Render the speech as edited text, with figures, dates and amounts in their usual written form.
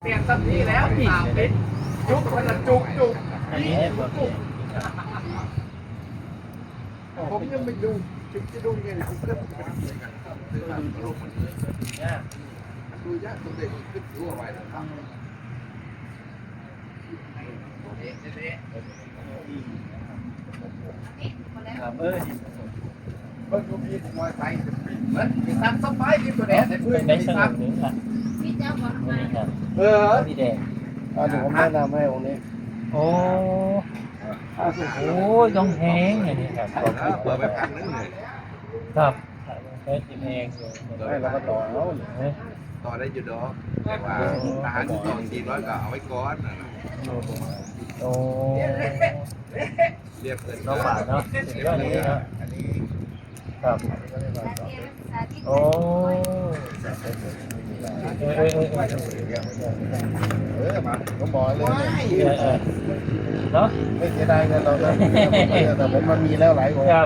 เปลี่ยนสักทีแล้ว3 ลิตรจุกคนละจุกอันนี้เนี่ยแบบนี้ ผมยังไม่ดูจะดูยังไงผมก็ต้องไปทำยังไงซื้อมาลงมันเลย เนี่ย ดูยากตัวเด็กขึ้นตัวไปแล้วครับ ครับเพิ่งดูมีมวยไทยเหมือนมีซักสบายที่ตัวแดดเพื่อน ได้ มี สนุ ซัก กนึงอ่ะ พี่เจ้าบอกมา นี่ครับ พี่แดง เดี๋ยวผมแนะนำให้องค์นี้ โอ้โหต้องแพงอย่างนี้ครับ เปิดไปพันนึงเลย ครับเฮ้ยแพงอยู่ ให้เราก็ต่อเอา เฮ้ย ต่อได้อยู่ดอกแต่ว่าทหารต่อ400ก็เอาไว้ก่อนนะ โอ้ เรียบเกิน น้องหมาเนาะสุดยอดเลยเนาะ อันนี้ ครับ โอ้มาผมบอกเลย เนาะ ไม่เสียดายเงินเราเลยแต่ผมมันมีแล้วหลายองค์ ครับ